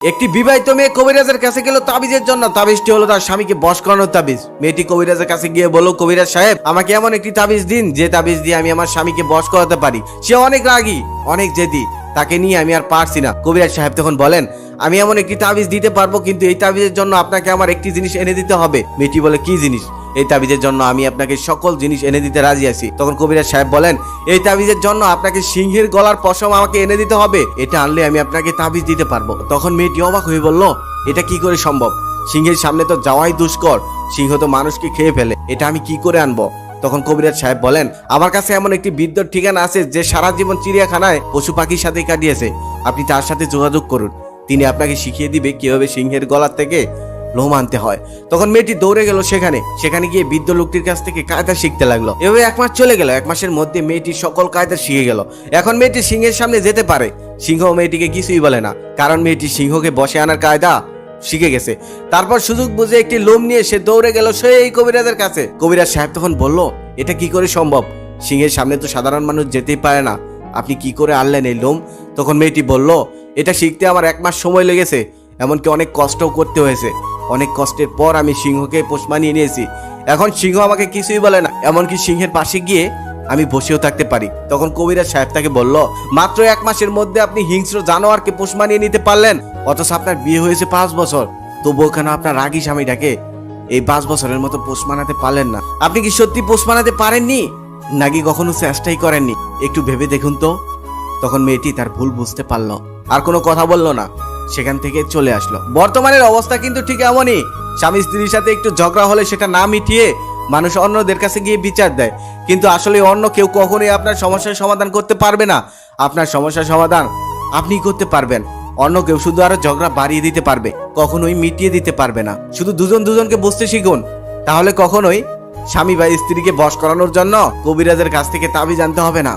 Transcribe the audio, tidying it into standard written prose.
একটি বিবাহিত মেয়ে কবিরাজের কাছে গেল তাবিজের জন্য। তাবিজটি হলো তার স্বামীকে বশ করানোর তাবিজ। মেয়েটি কবিরাজের কাছে গিয়ে বলল, কবিরাজ সাহেব, আমাকে এমন একটি তাবিজ দিন যে তাবিজ দিয়ে আমি আমার স্বামীকে বশ করাতে পারি। সে অনেক রাগী, অনেক জেদি, তাকে নিয়ে আমি আর পারছি না। কবিরাজ সাহেব তখন বলেন, আমি এমন একটি তাবিজ দিতে পারবো, কিন্তু এই তাবিজের জন্য আপনাকে আমার একটি জিনিস এনে দিতে হবে। মেয়েটি বলে, কি জিনিস? এই তাবিজের জন্য আমি আপনাকে সকল জিনিস এনে দিতে রাজি আছি। তখন কবিরাজ সাহেব বলেন, এই তাবিজের জন্য আপনাকে সিংহের গলার পশম আমাকে এনে দিতে হবে। এটা আনলে আমি আপনাকে তাবিজ দিতে পারবো। তখন মেয়েটি অবাক হয়ে বলল, এটা কি করে সম্ভব? সিংহের সামনে তো যাওয়াই দুষ্কর, সিংহ তো মানুষকে খেয়ে ফেলে, এটা আমি কি করে আনবো? তখন কবিরাজ সাহেব বলেন, আমার কাছে এমন একটি বৃদ্ধর ঠিকানা আছে যে সারা জীবন চিড়িয়াখানায় পশু পাখির সাথে কাটিয়েছে। আপনি তার সাথে যোগাযোগ করুন, তিনি আপনাকে শিখিয়ে দিবে কিভাবে সিংহের গলার থেকে লোম আনতে হয়। তখন মেয়েটি দৌড়ে গেল সেখানে গিয়ে বৃদ্ধ লোকটির কাছ থেকে কায়দা শিখতে লাগলো। এভাবে 1 মাস চলে গেল। 1 মাসের মধ্যে মেয়েটি সকল কায়দা শিখে গেল। এখন মেয়েটি সিংহের সামনে যেতে পারে। সিংহ মেয়েটিকে কিছুই বলে না, কারণ মেয়েটি সিংহকে বশে আনার কায়দা শিখে গেছে। তারপর সুযোগ বুঝে একটি লোম নিয়ে সে দৌড়ে গেল সেই কবিরাজের কাছে। কবিরাজ সাহেব তখন বলল, এটা কি করে সম্ভব? সিংহের সামনে তো সাধারণ মানুষ যেতেই পারে না, আপনি কি করে আনলেন এই লোম? তখন মেয়েটি বলল, এটা শিখতে আমার 1 মাস সময় লেগেছে, এমনকি অনেক কষ্টও করতে হয়েছে। অনেক কষ্টের পর আমি সিংহকে পোষ মানিয়ে নিয়েছি। এখন সিংহ আমাকে কিছুই বলে না, এমনকি সিংহের পাশে গিয়ে আমি বসেও থাকতে পারি। তখন কবিরাজ সাহেব তাকে বলল, মাত্র 1 মাসের মধ্যে আপনি হিংস্র জানোয়ারকে পোষ মানিয়ে নিতে পারলেন, অথচ আপনার বিয়ে হয়েছে 5 বছর। তবুও কেন আপনার রাগী স্বামীটাকে এই 5 বছরের মতো পোষ মানাতে পারলেন না? আপনি কি সত্যি পোষ মানাতে পারেননি, নাকি কখনো চেষ্টাই করেননি? একটু ভেবে দেখুন তো। তখন মেয়েটি তার ভুল বুঝতে পারলো, আর কোনো কথা বললো না, সেখান থেকে চলে আসলো। বর্তমানের অবস্থা কিন্তু ঠিক এমনই। স্বামী স্ত্রীর সাথে একটু ঝগড়া হলে সেটা না মিটিয়ে মানুষ অন্যদের কাছে গিয়ে বিচার দেয়, কিন্তু আসলে অন্য কেউ কখনোই আপনার সমস্যার সমাধান করতে পারবে না। আপনার সমস্যার সমাধান আপনিই করতে পারবেন। অন্য কেউ শুধু আরো ঝগড়া বাড়িয়ে দিতে পারবে, কখনোই মিটিয়ে দিতে পারবে না। শুধু দুজন দুজনকে বুঝতে শিখুন, তাহলে কখনোই স্বামী বা স্ত্রীকে বশ করানোর জন্য কবিরাজের কাছ থেকে তাবিজ আনতে হবে না।